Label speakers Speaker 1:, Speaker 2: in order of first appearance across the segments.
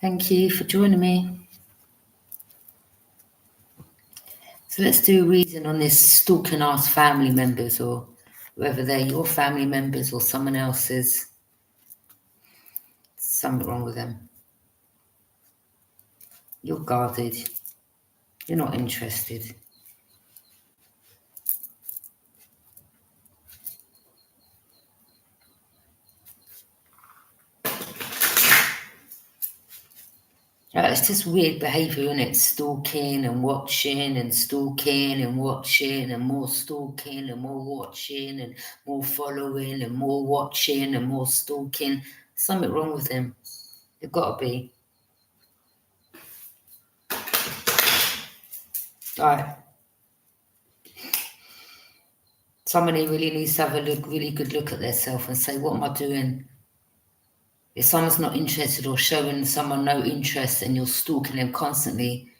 Speaker 1: Thank you for joining me. So let's do a reading on this stalking ass family members, or whether they're your family members or someone else's. Something wrong with them. You're guarded. You're not interested. It's just weird behaviour, isn't it? Stalking and watching and stalking and watching and more stalking and more watching and more following and more watching and more stalking. Something wrong with them. There's got to be. Right. Somebody really needs to have a really good look at themselves and say, what am I doing? If someone's not interested or showing someone no interest and you're stalking them constantly,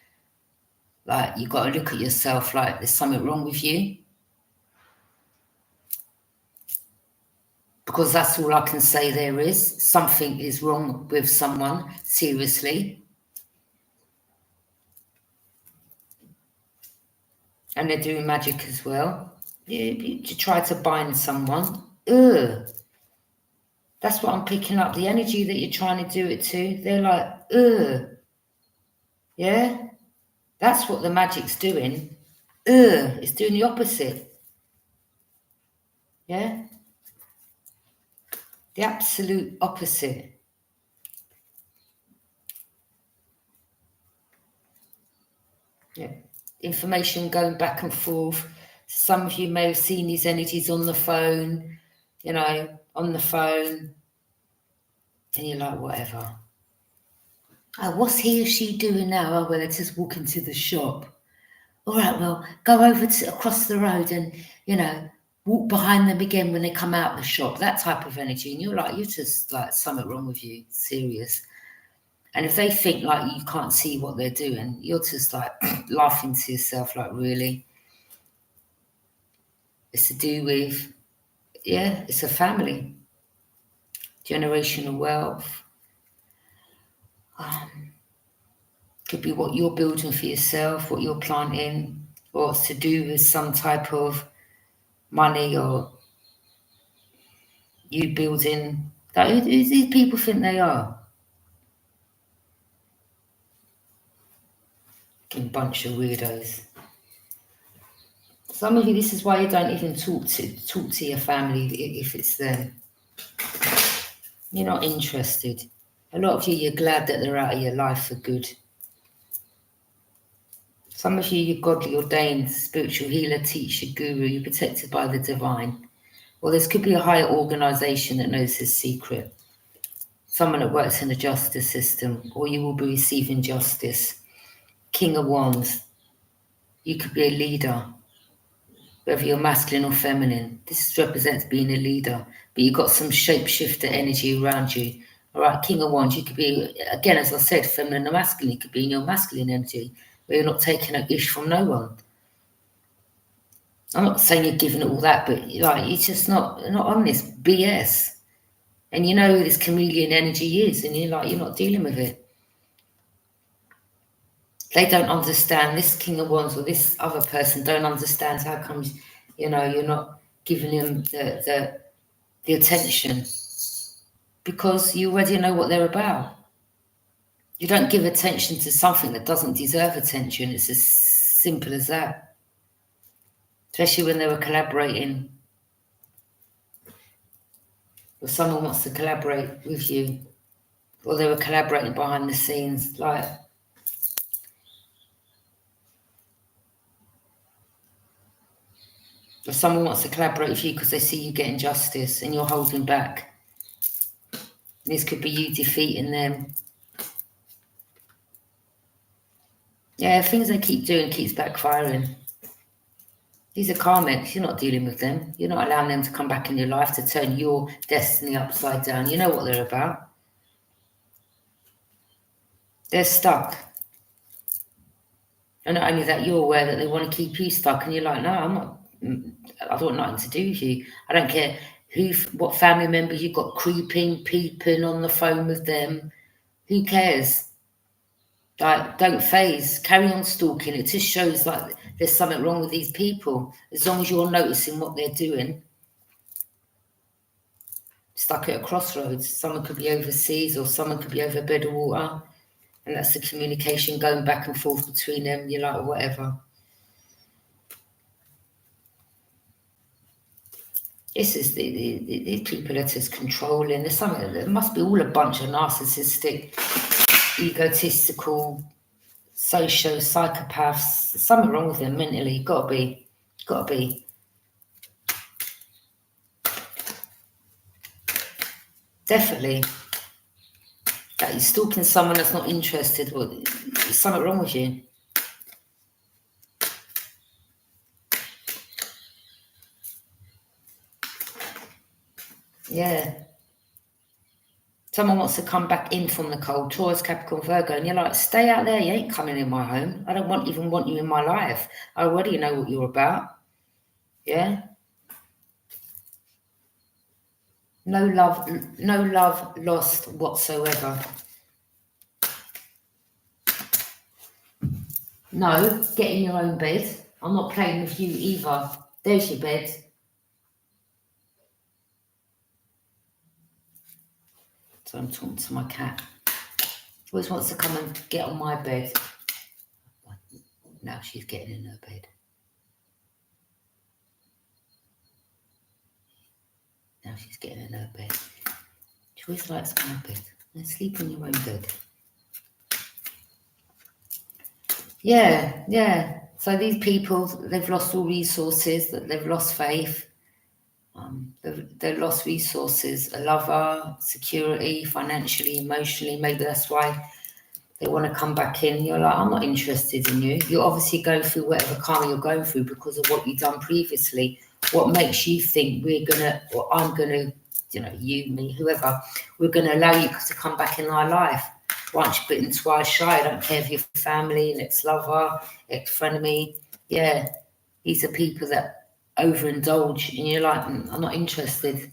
Speaker 1: like, you've got to look at yourself like there's something wrong with you. Because that's all I can say there is. Something is wrong with someone, seriously. And they're doing magic as well. To try to bind someone. Ugh. That's what I'm picking up. The energy that you're trying to do it to, they're like, ugh. Yeah? That's what the magic's doing. Ugh. It's doing the opposite. Yeah? The absolute opposite. Yeah. Information going back and forth. Some of you may have seen these energies on the phone, on the phone. And you're like, whatever. Oh, what's he or she doing now? Oh, well, they're just walking to the shop. All right, well, go over across the road and, walk behind them again when they come out of the shop. That type of energy. And you're just like, something wrong with you. Serious. And if they think like you can't see what they're doing, you're just like laughing to yourself, like, really? It's to do with, it's a family. Generational wealth. Could be what you're building for yourself, what you're planting, or it's to do with some type of money or you building. Like, who do these people think they are? Fucking bunch of weirdos. Some of you, this is why you don't even talk to your family if it's them. You're not interested. A lot of you, you're glad that they're out of your life for good. Some of you, you're godly ordained, spiritual healer, teacher, guru, you're protected by the divine. Or this could be a higher organisation that knows this secret. Someone that works in the justice system, or you will be receiving justice. King of Wands. You could be a leader, whether you're masculine or feminine. This represents being a leader, but you've got some shapeshifter energy around you. All right, King of Wands, you could be, again, as I said, feminine or masculine. You could be in your masculine energy, where you're not taking a ish from no one. I'm not saying you're giving it all that, but like, you're just not on this BS. And you know who this chameleon energy is, and you're not dealing with it. They don't understand, this King of Wands or this other person don't understand how comes, you're not giving them the attention, because you already know what they're about. You don't give attention to something that doesn't deserve attention. It's as simple as that. Especially when they were collaborating, or someone wants to collaborate with you, or they were collaborating behind the scenes, like, if someone wants to collaborate with you because they see you getting justice and you're holding back. This could be you defeating them. Yeah, things they keep doing keeps backfiring. These are karmics. You're not dealing with them. You're not allowing them to come back in your life to turn your destiny upside down. You know what they're about. They're stuck. And not only that, you're aware that they want to keep you stuck, and you're like, no, I'm not. I don't want nothing to do with you. I don't care what family members you've got creeping, peeping on the phone with them. Who cares? Like, don't phase, carry on stalking. It just shows like there's something wrong with these people. As long as you're noticing what they're doing. Stuck at a crossroads. Someone could be overseas or someone could be over a bed of water. And that's the communication going back and forth between them. You're like, whatever. This is these people are just controlling. There's something. There must be all a bunch of narcissistic, egotistical, psychopaths. There's something wrong with them mentally. Got to be. Definitely. That you're stalking someone that's not interested. Well, there's something wrong with you. Yeah. Someone wants to come back in from the cold, Taurus, Capricorn, Virgo, and you're like, stay out there. You ain't coming in my home. I don't even want you in my life. I already know what you're about. Yeah. No love lost whatsoever. No, get in your own bed. I'm not playing with you either. There's your bed. So I'm talking to my cat. She always wants to come and get on my bed. Now she's getting in her bed. Now she's getting in her bed. She always likes my bed. And sleep in your own bed. Yeah. So these people, they've lost all resources, they've lost faith. They've lost resources, a lover, security, financially, emotionally. Maybe that's why they want to come back in. You're like, I'm not interested in you. You're obviously going through whatever karma you're going through because of what you've done previously. What makes you think I'm gonna, you, me, whoever, we're gonna allow you to come back in our life? Once bitten, twice shy. I don't care if you're family, an ex-lover, ex-frenemy. Yeah, these are people that overindulge, and you're like, I'm not interested.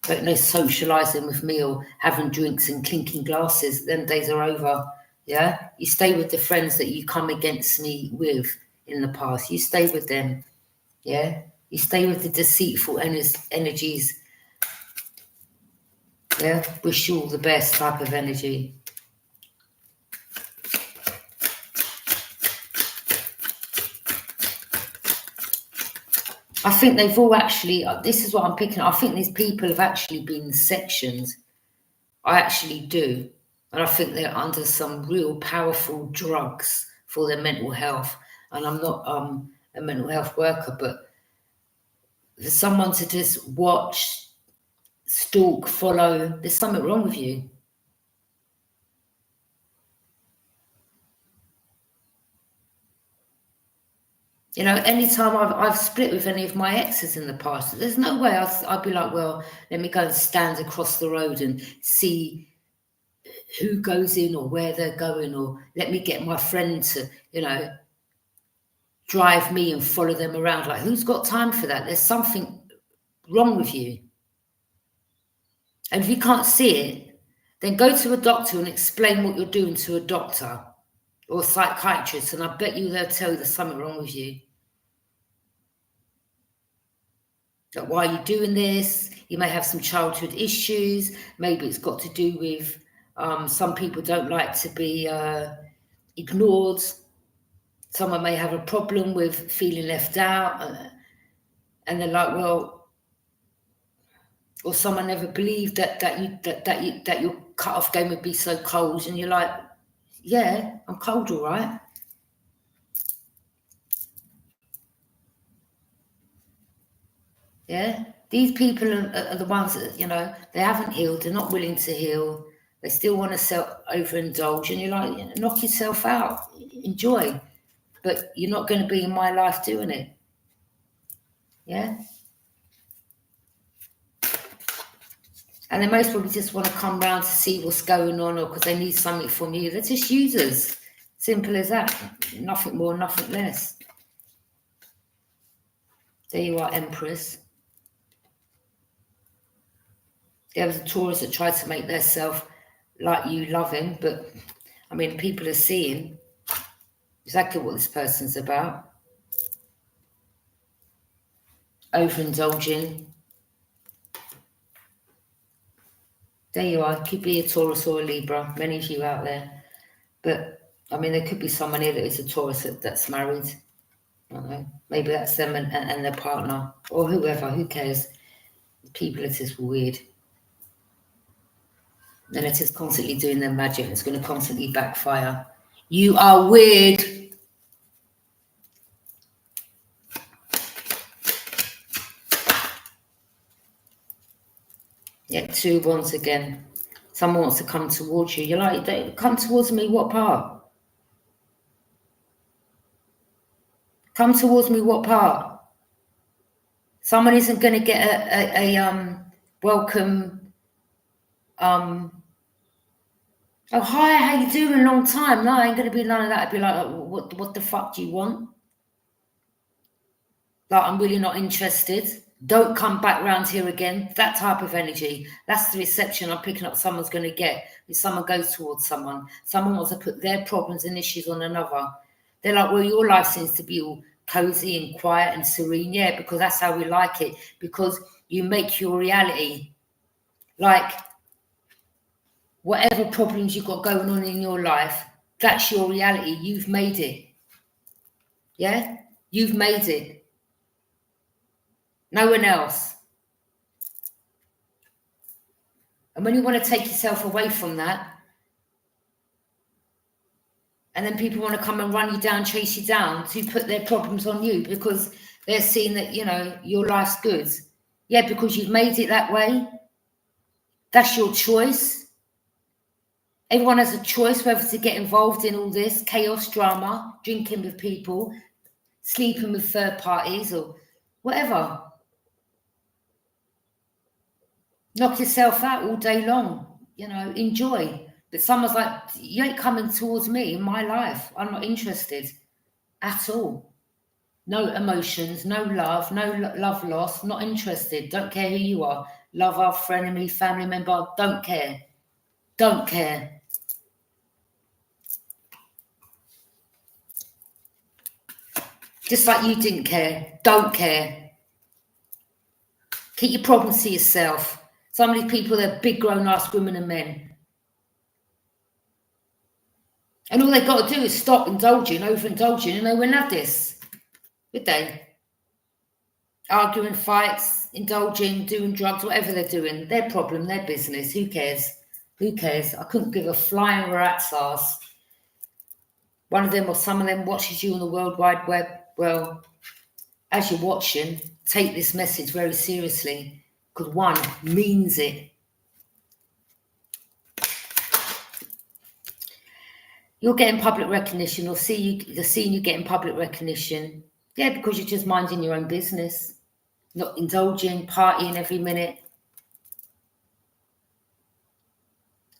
Speaker 1: But no socializing with me or having drinks and clinking glasses. Them days are over. Yeah, you stay with the friends that you come against me with in the past. You stay with them. Yeah, you stay with the deceitful energies. Yeah, wish you all the best type of energy. I think they've all actually, this is what I'm picking up. I think these people have actually been sectioned. I actually do. And I think they're under some real powerful drugs for their mental health. And I'm not a mental health worker, but for someone to just watch, stalk, follow, there's something wrong with you. Anytime I've split with any of my exes in the past, there's no way I'd be like, well, let me go and stand across the road and see who goes in or where they're going, or let me get my friend to, drive me and follow them around. Like, who's got time for that? There's something wrong with you. And if you can't see it, then go to a doctor and explain what you're doing to a doctor or a psychiatrist, and I bet you they'll tell you there's something wrong with you. Like, why are you doing this? You may have some childhood issues. Maybe it's got to do with some people don't like to be ignored. Someone may have a problem with feeling left out, and they're like, well, or someone never believed that your cut-off game would be so cold, and you're like, yeah, I'm cold, all right. Yeah, these people are the ones that, they haven't healed, they're not willing to heal, they still want to overindulge, and you're like, knock yourself out, enjoy, but you're not going to be in my life doing it. Yeah. And they most probably just want to come round to see what's going on, or because they need something from you. They're just users. Simple as that. Nothing more, nothing less. There you are, Empress. There was a Taurus that tried to make themselves like you love him, but I mean, people are seeing exactly what this person's about. Overindulging. There you are. Could be a Taurus or a Libra. Many of you out there. But, I mean, there could be someone here that is a Taurus that's married. I don't know. Maybe that's them and their partner. Or whoever. Who cares? People are just weird. And it is constantly doing their magic. It's going to constantly backfire. You are weird. Yeah, 2 wands again. Someone wants to come towards you. You're like, come towards me, what part? Come towards me, what part? Someone isn't going to get a welcome. Oh, hi, how you doing? Long time. No, I ain't going to be none of that. I'd be like, what the fuck do you want? Like, I'm really not interested. Don't come back round here again. That type of energy. That's the reception I'm picking up someone's going to get. If someone goes towards someone. Someone wants to put their problems and issues on another. They're like, well, your life seems to be all cozy and quiet and serene. Yeah, because that's how we like it. Because you make your reality. Like, whatever problems you've got going on in your life, that's your reality. You've made it. Yeah? You've made it. No one else. And when you want to take yourself away from that, and then people want to come and run you down, chase you down to put their problems on you because they're seeing that, you know, your life's good. Yeah, because you've made it that way. That's your choice. Everyone has a choice whether to get involved in all this chaos, drama, drinking with people, sleeping with third parties or whatever. Knock yourself out all day long, you know, enjoy. But someone's like, you ain't coming towards me in my life. I'm not interested at all. No emotions, no love, no love lost, not interested. Don't care who you are. Lover, frenemy, family member, don't care. Don't care. Just like you didn't care. Don't care. Keep your problems to yourself. Some of these people, they're big grown-ass women and men. And all they've got to do is stop indulging, overindulging, and they wouldn't have this, would they? Arguing, fights, indulging, doing drugs, whatever they're doing. Their problem, their business. Who cares? Who cares? I couldn't give a flying rat's ass. One of them or some of them watches you on the World Wide Web. Well, as you're watching, take this message very seriously because one means it. You're getting public recognition, or they're seeing you getting public recognition. Yeah, because you're just minding your own business, not indulging, partying every minute.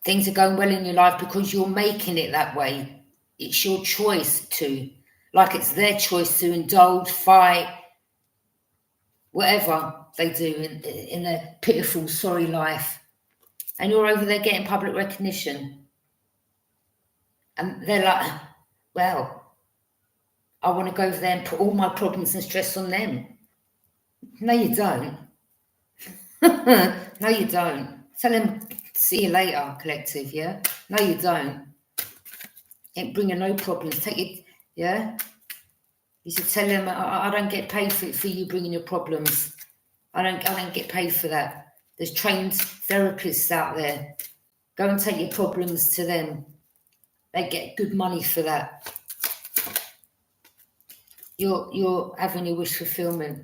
Speaker 1: Things are going well in your life because you're making it that way. It's your choice to, like it's their choice to indulge, fight, whatever they do in their pitiful, sorry life. And you're over there getting public recognition. And they're like, well, I want to go over there and put all my problems and stress on them. No, you don't. No, you don't. Tell them, see you later, collective, yeah? No, you don't. Ain't bringing no problems. Take it, yeah? You should tell them, I don't get paid for you bringing your problems. I don't get paid for that. There's trained therapists out there. Go and take your problems to them. They get good money for that. You're having your wish fulfillment.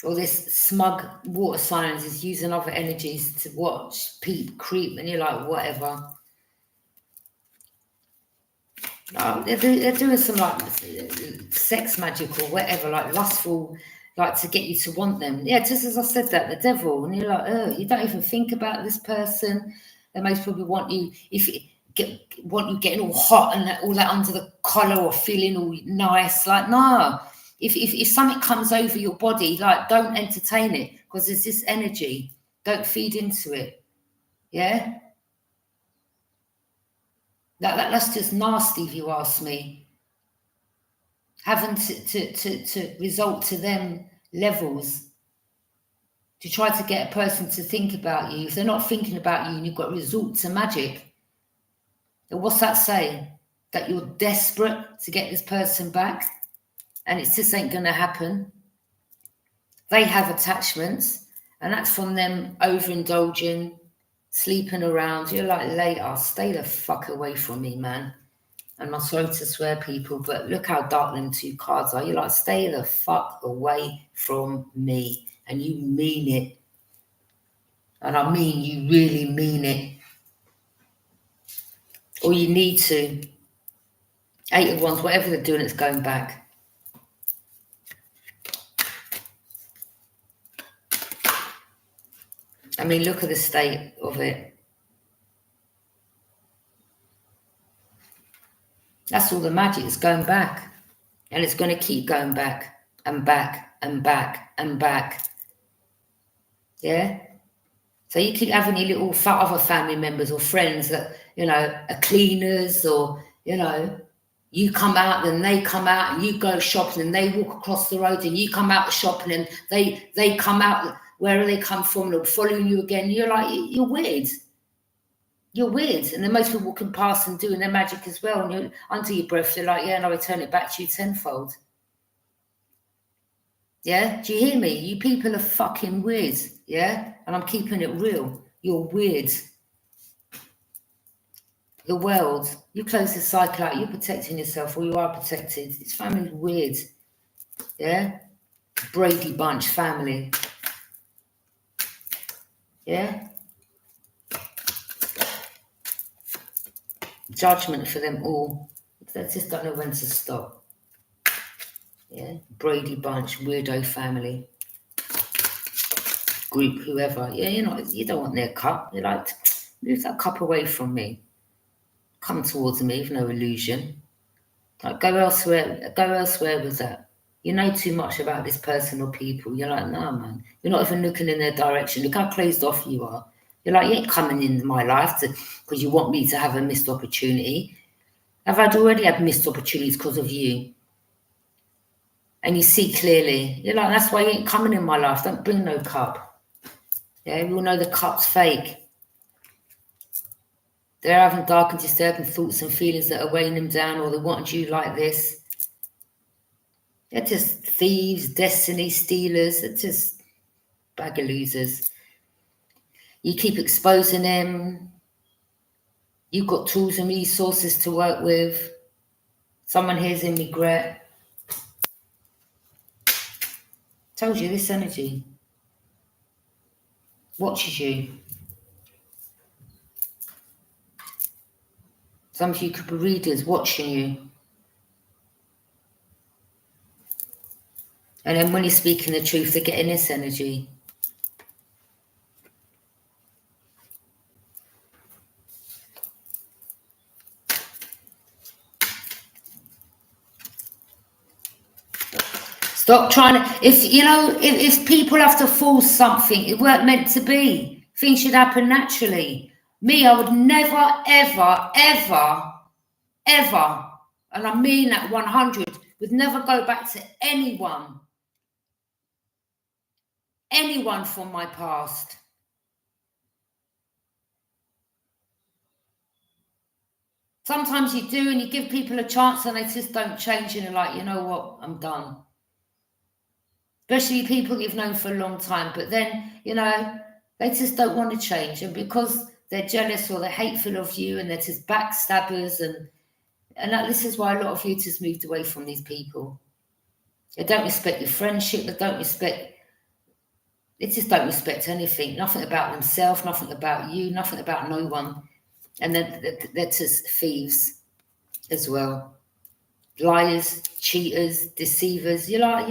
Speaker 1: All this smug water signs is using other energies to watch, peep, creep, and you're like, whatever. No, they're doing some like sex magic or whatever, like lustful, like to get you to want them. Yeah, just as I said that, the devil, and you're like, oh, you don't even think about this person. They most probably want you want you getting all hot and all that under the collar or feeling all nice. Like, no. If something comes over your body, like, don't entertain it because there's this energy. Don't feed into it. Yeah? That's just nasty, if you ask me. Having to resort to them levels to try to get a person to think about you. If they're not thinking about you and you've got to resort to magic, then what's that say? That you're desperate to get this person back? And it just ain't going to happen. They have attachments, and that's from them overindulging, sleeping around. You're like, later, stay the fuck away from me, man. And I'm sorry to swear, people, but look how dark them two cards are. You're like, stay the fuck away from me. And you mean it. And I mean, you really mean it. Or you need to. 8 of Wands, whatever they're doing, it's going back. I mean, look at the state of it. That's all the magic. It's going back. And it's going to keep going back and back and back and back. Yeah? So you keep having your little other family members or friends that, you know, are cleaners, or, you know, you come out and they come out, and you go shopping and they walk across the road, and you come out shopping and they come out wherever they come from, they're following you again. You're like, you're weird. You're weird. And then most people walking past and doing their magic as well. And you're under your breath, you're like, yeah, no, I turn it back to you tenfold. Yeah? Do you hear me? You people are fucking weird. Yeah? And I'm keeping it real. You're weird. The world, you close the cycle out, you're protecting yourself, or you are protected. This family's weird. Yeah? Brady Bunch family. Yeah? Judgment for them all. They just don't know when to stop. Yeah? Brady Bunch, weirdo family. Group, whoever. Yeah, you don't want their cup. You're like, move that cup away from me. Come towards me with no illusion. Like, go elsewhere with that. You know too much about this person or people. You're like, no, man. You're not even looking in their direction. Look how closed off you are. You're like, you ain't coming into my life because you want me to have a missed opportunity. I've already had missed opportunities because of you. And you see clearly. You're like, that's why you ain't coming in my life. Don't bring no cup. Yeah, we all know the cup's fake. They're having dark and disturbing thoughts and feelings that are weighing them down, or they wanted you like this. They're just thieves, destiny stealers. They're just bag of losers. You keep exposing them. You've got tools and resources to work with. Someone here's in regret. Told you, this energy watches you. Some of you could be readers watching you. And then when you're speaking the truth, they're getting this energy. Stop trying to, if people have to force something, it weren't meant to be. Things should happen naturally. Me, I would never, ever, ever, ever, and I mean that 100, would never go back to anyone from my past. Sometimes you do, and you give people a chance and they just don't change, and you're like, you know what, I'm done. Especially people you've known for a long time, but then, they just don't want to change. And because they're jealous or they're hateful of you and they're just backstabbers, and this is why a lot of you just moved away from these people. They don't respect your friendship, they just don't respect anything, nothing about themselves, nothing about you, nothing about no one. And then they're just thieves as well. Liars, cheaters, deceivers. You're like,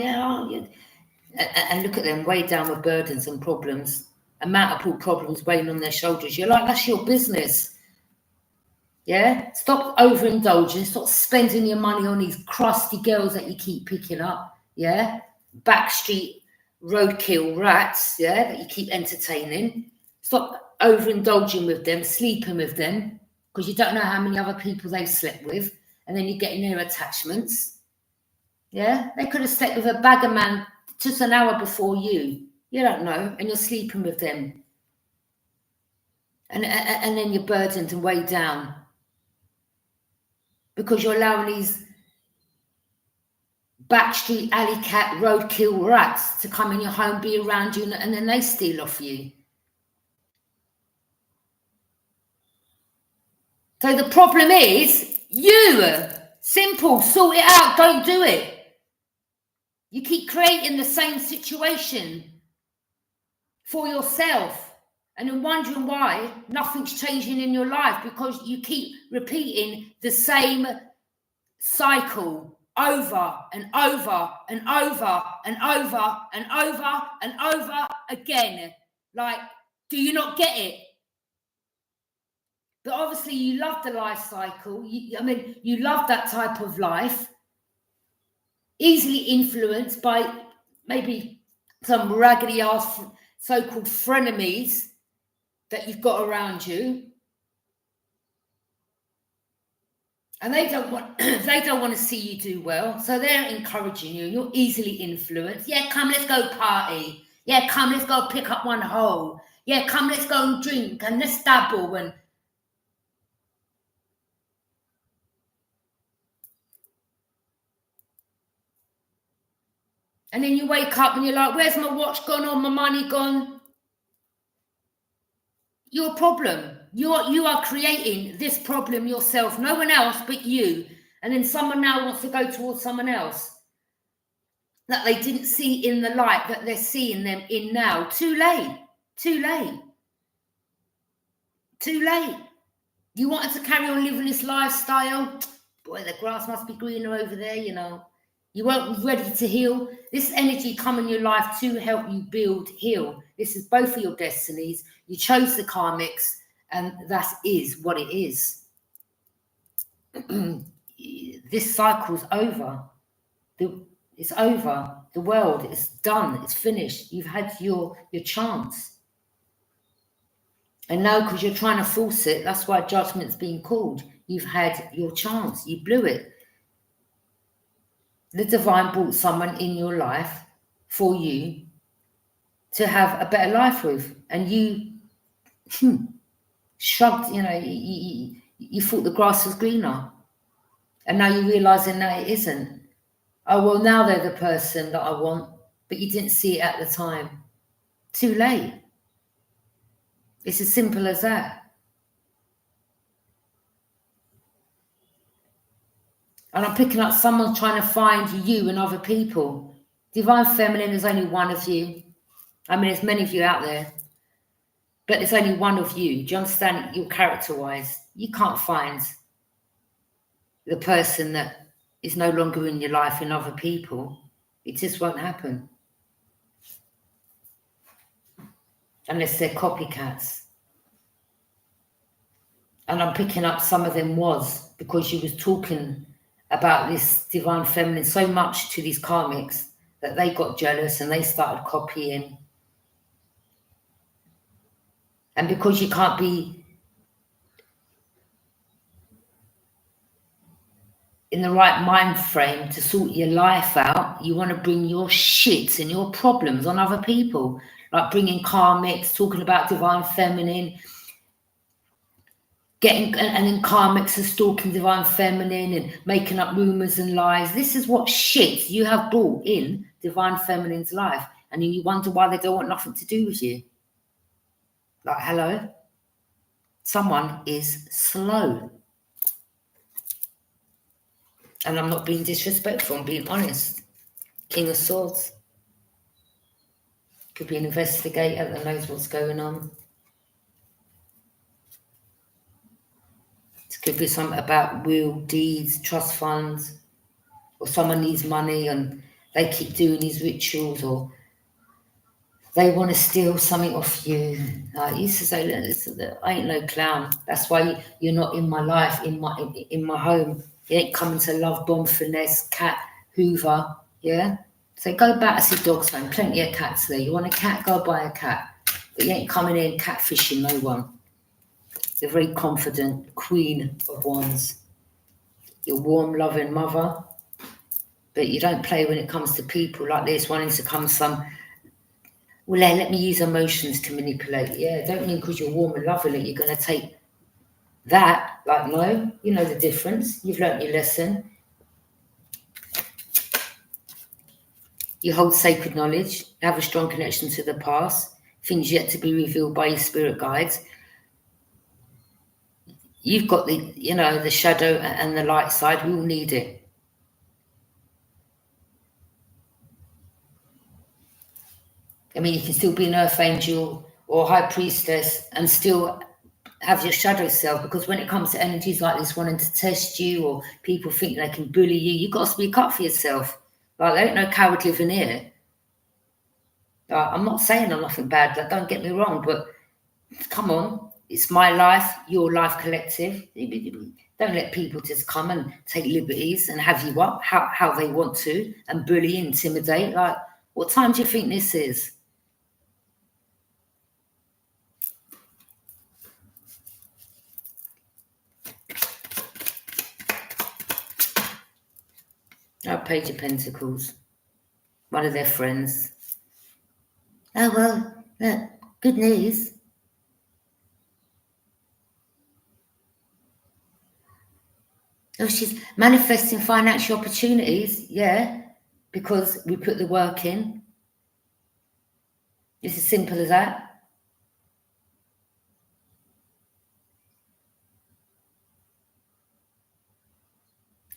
Speaker 1: and look at them, weighed down with burdens and problems, multiple problems weighing on their shoulders. You're like, that's your business. Yeah? Stop overindulging. Stop spending your money on these crusty girls that you keep picking up. Yeah? Backstreet roadkill rats, yeah, that you keep entertaining. Stop overindulging with them, sleeping with them. because you don't know how many other people they've slept with, and then you get in their attachments. Yeah, they could have slept with a bagger man just an hour before you. You don't know, and you're sleeping with them. And then you're burdened and weighed down because you're allowing these backstreet alley cat roadkill rats to come in your home, be around you, and then they steal off you. So the problem is you. Simple, sort it out, don't do it. You keep creating the same situation for yourself and then wondering why nothing's changing in your life, because you keep repeating the same cycle over and over and over and over and over and over again. Like, do you not get it? But obviously you love the life cycle. You love that type of life. Easily influenced by maybe some raggedy ass so-called frenemies that you've got around you. And they don't want to see you do well. So they're encouraging you. You're easily influenced. Yeah, come, let's go party. Yeah, come, let's go pick up one hole. Yeah, come, let's go and drink and let's dabble. And then you wake up and you're like, where's my watch gone or my money gone? Your problem. You are creating this problem yourself, no one else but you. And then someone now wants to go towards someone else that they didn't see in the light that they're seeing them in now. Too late. Too late. Too late. You wanted to carry on living this lifestyle? Boy, the grass must be greener over there, you know. You weren't ready to heal. This energy come in your life to help you build, heal. This is both of your destinies. You chose the karmics, and that is what it is. This cycle's over. It's over. The world is done. It's finished. You've had your chance. And now, because you're trying to force it, that's why judgment's being called. You've had your chance. You blew it. The divine brought someone in your life for you to have a better life with. And you shrugged, you thought the grass was greener. And now you're realizing that it isn't. Oh, well, now they're the person that I want, but you didn't see it at the time. Too late. It's as simple as that. And I'm picking up someone trying to find you and other people. Divine Feminine, there's only one of you. I mean, there's many of you out there, but there's only one of you. Do you understand? Your character-wise, you can't find the person that is no longer in your life in other people. It just won't happen. Unless they're copycats. And I'm picking up some of them was because you was talking about this divine feminine so much to these karmics that they got jealous and they started copying. And because you can't be in the right mind frame to sort your life out, you want to bring your shit and your problems on other people, like bringing karmics, talking about divine feminine, and then karmics are stalking divine feminine and making up rumors and lies. This is what shit you have brought in divine feminine's life, and you wonder why they don't want nothing to do with you. Like, hello, someone is slow. And I'm not being disrespectful, I'm being honest. King of Swords. Could be an investigator that knows what's going on. It could be something about will, deeds, trust funds, or someone needs money and they keep doing these rituals, or they want to steal something off you. I used to say, listen, I ain't no clown. That's why you're not in my life, in my home. You ain't coming to love, bomb, finesse, cat, hoover, yeah? So go back to your dog's home, plenty of cats there. You want a cat, go buy a cat. But you ain't coming in catfishing no one. You're very confident, Queen of Wands. You're a warm, loving mother, but you don't play when it comes to people like this, wanting to come some, well, let me use emotions to manipulate. Yeah, don't mean because you're warm and loving that you're going to take that. Like, no, you know the difference. You've learnt your lesson. You hold sacred knowledge, have a strong connection to the past, things yet to be revealed by your spirit guides. You've got the, you know, the shadow and the light side. We all need it. I mean, you can still be an earth angel or high priestess and still have your shadow self, because when it comes to energies like this wanting to test you or people think they can bully you, you've got to speak up for yourself. Like, there ain't no coward living here. I'm not saying I'm nothing bad, like, don't get me wrong, but come on, it's my life, your life collective. Don't let people just come and take liberties and have you up how they want to and bully, intimidate. Like, what time do you think this is? Page of Pentacles. One of their friends. Oh, well, good news. Oh, she's manifesting financial opportunities. Yeah, because we put the work in. It's as simple as that.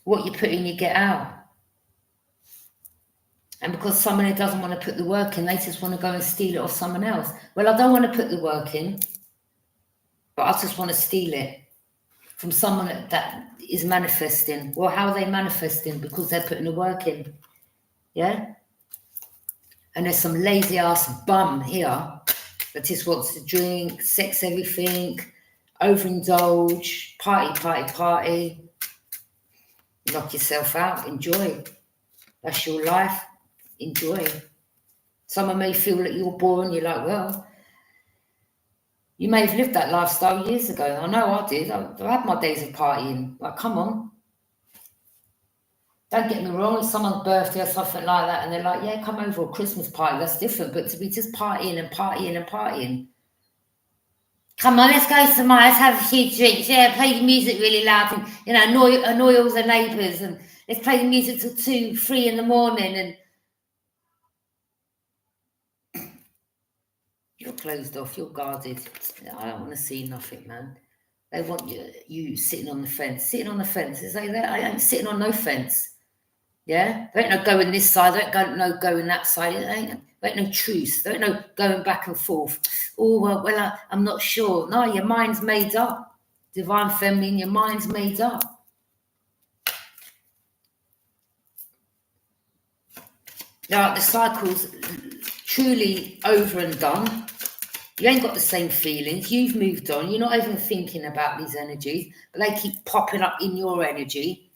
Speaker 1: What you put in, you get out. And because somebody doesn't want to put the work in, they just want to go and steal it off someone else. Well, I don't want to put the work in, but I just want to steal it from someone that is manifesting. Well, how are they manifesting? Because they're putting the work in. Yeah? And there's some lazy ass bum here that just wants to drink, sex everything, overindulge, party. Knock yourself out, enjoy. That's your life, enjoy. Someone may feel that you're boring, you're like, well, you may have lived that lifestyle years ago. I know I did. I had my days of partying. Like, come on. Don't get me wrong, it's someone's birthday or something like that, and they're like, yeah, come over, a Christmas party, that's different. But to be just partying. Come on, let's go somewhere, let's have a few drinks, yeah, play the music really loud and, you know, annoy all the neighbours, and let's play the music till 2, 3 in the morning, and you're closed off, you're guarded. I don't want to see nothing, man. They want you sitting on the fence. Sitting on the fence. They say that I ain't sitting on no fence. Yeah? There ain't no going this side, there ain't no going that side. There ain't no truce. There ain't no going back and forth. Oh, well, I'm not sure. No, your mind's made up. Divine Feminine, your mind's made up. Now, the cycle's truly over and done. You ain't got the same feelings. You've moved on. You're not even thinking about these energies, but they keep popping up in your energy.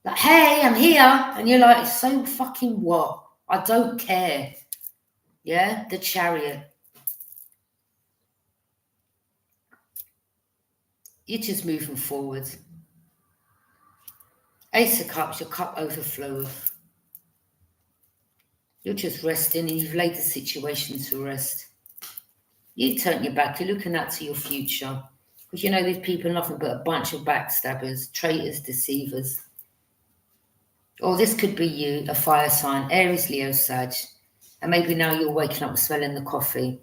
Speaker 1: Like, hey, I'm here. And you're like, so fucking what? I don't care. Yeah? The Chariot. You're just moving forward. Ace of Cups, your cup overfloweth. You're just resting and you've laid the situation to rest. You turn your back, you're looking out to your future. Because you know these people are nothing but a bunch of backstabbers, traitors, deceivers. Or this could be you, a fire sign, Aries, Leo, Sag. And maybe now you're waking up smelling the coffee.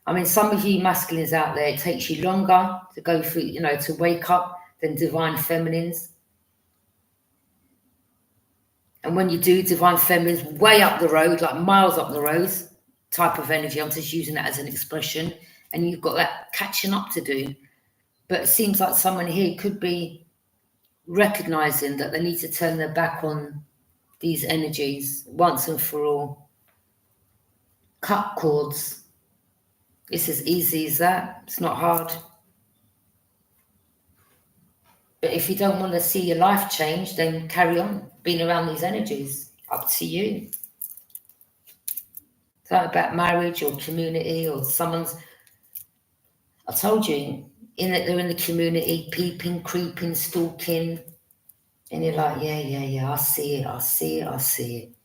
Speaker 1: I mean, some of you masculines out there, it takes you longer to go through, you know, to wake up than divine feminines. And when you do, divine feminines, way up the road, like miles up the road, type of energy. I'm just using that as an expression. And you've got that catching up to do. But it seems like someone here could be recognizing that they need to turn their back on these energies once and for all. Cut cords. It's as easy as that. It's not hard. But if you don't want to see your life change, then carry on being around these energies. Up to you. It's not about marriage or community or someone's... I told you, they're in the community, peeping, creeping, stalking. And you're like, yeah, I see it.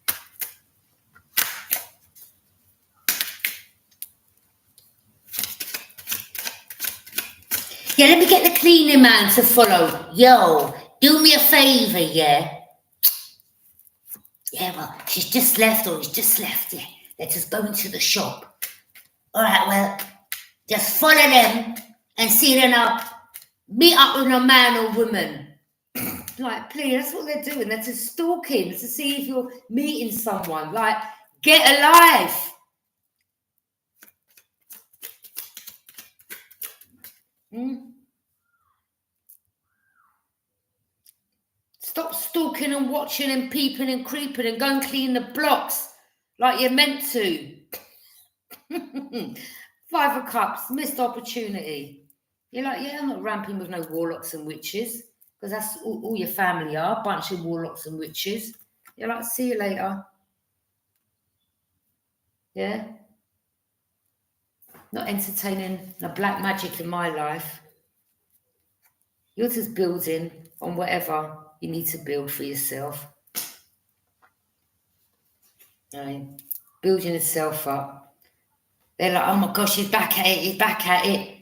Speaker 1: Yeah, let me get the cleaning man to follow. Yo, do me a favour, yeah? Yeah, well, she's just left or he's just left, yeah. They're just going to the shop. All right, well, just follow them and see them up. Meet up with a man or woman. Like, please, that's what they're doing. They're just stalking to see if you're meeting someone. Like, get a life. Stop stalking and watching and peeping and creeping and go and clean the blocks like you're meant to. 5 of Cups, missed opportunity. You're like, yeah, I'm not ramping with no warlocks and witches, because that's all your family are, a bunch of warlocks and witches. You're like, see you later. Yeah? Not entertaining the black magic in my life. You're just building on whatever you need to build for yourself. Right? Building yourself up. They're like, oh my gosh, he's back at it.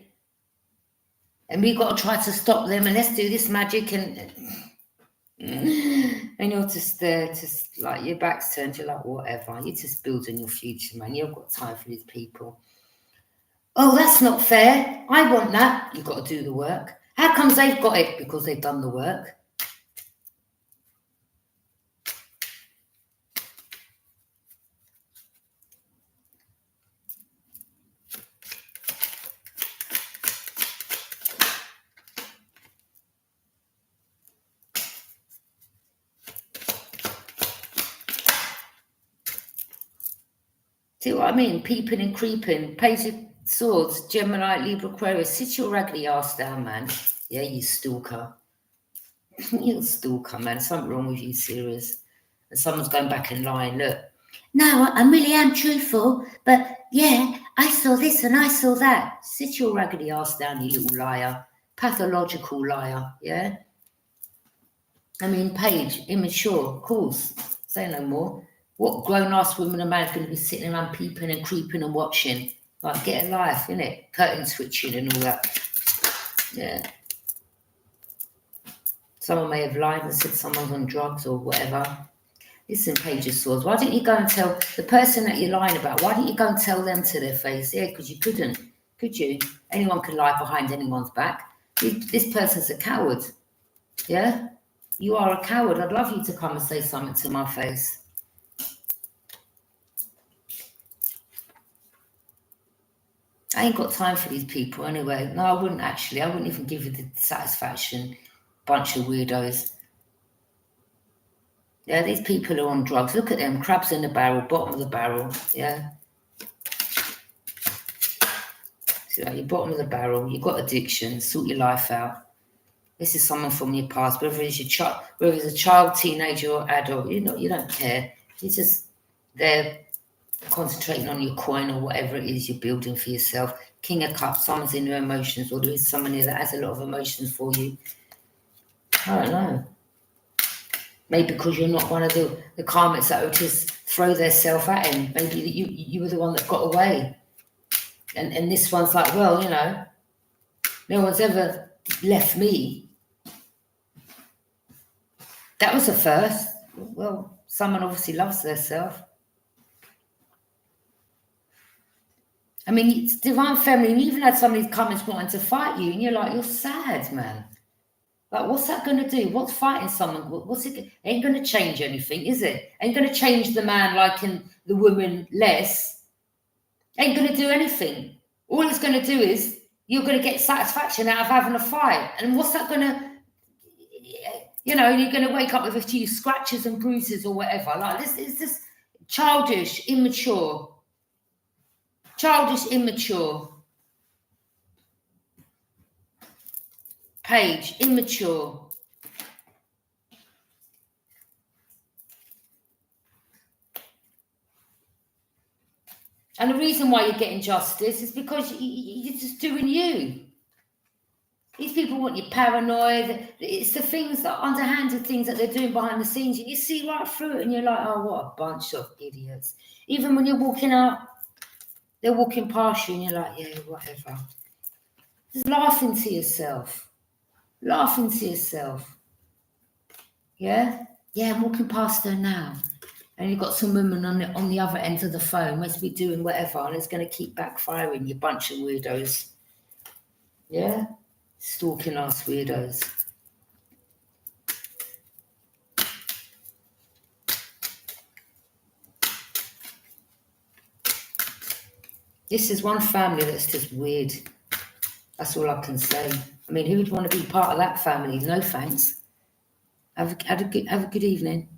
Speaker 1: And we've got to try to stop them, and let's do this magic, and you're just there, just like your back's turned, you're like, whatever. You're just building your future, man. You've got time for these people. Oh, that's not fair. I want that. You've got to do the work. How comes they've got it? Because they've done the work. See what I mean? Peeping and creeping. Page of Swords, Gemini, Libra, Aquarius. Sit your raggedy ass down, man. Yeah, you stalker. You're a stalker, man. Something wrong with you, serious. And someone's going back and lying. Look. No, I really am truthful, but yeah, I saw this and I saw that. Sit your raggedy ass down, you little liar. Pathological liar, yeah? I mean, Paige, immature, of course. Say no more. What grown-ass woman and man is going to be sitting around peeping and creeping and watching? Like, get a life, innit? Curtain switching and all that. Yeah. Someone may have lied and said someone's on drugs or whatever. Listen, Page of Swords, why didn't you go and tell the person that you're lying about? Why didn't you go and tell them to their face? Yeah, because you couldn't, could you? Anyone can lie behind anyone's back. This person's a coward. Yeah? You are a coward. I'd love you to come and say something to my face. I ain't got time for these people anyway. No, I wouldn't actually. I wouldn't even give you the satisfaction. Bunch of weirdos. Yeah, these people are on drugs. Look at them. Crabs in the barrel, bottom of the barrel. Yeah. So you're bottom of the barrel. You've got addiction. Sort your life out. This is someone from your past, whether it's your child, whether it's a child, teenager, or adult. You don't care. You're just there concentrating on your coin or whatever it is you're building for yourself. King of Cups, someone's in their emotions, or there is someone here that has a lot of emotions for you. I don't know. Maybe because you're not one of the karmics that would just throw their self at him. Maybe you were the one that got away. And this one's like, well, you know, no one's ever left me. That was a first. Well, someone obviously loves their self. I mean, it's divine feminine. You even had somebody come and wanting to fight you, and you're like, you're sad, man. Like, what's that going to do? What's fighting someone? What's it? Ain't going to change anything, is it? Ain't going to change the man liking the woman less. Ain't going to do anything. All it's going to do is you're going to get satisfaction out of having a fight. And what's that going to, you know, you're going to wake up with a few scratches and bruises or whatever. Like, this is just childish, immature. Childish, immature. Page, immature. And the reason why you're getting justice is because you're just doing you. These people want you paranoid. It's the things, that underhanded things that they're doing behind the scenes. You see right through it and you're like, oh, what a bunch of idiots. Even when you're walking out, they're walking past you and you're like, yeah, whatever. Just laughing to yourself. Laughing to yourself. Yeah? Yeah, I'm walking past her now. And you've got some woman on the other end of the phone, must be doing whatever, and it's going to keep backfiring, you bunch of weirdos. Yeah? Stalking ass weirdos. This is one family that's just weird. That's all I can say. I mean, who would want to be part of that family? No thanks. Have a good evening.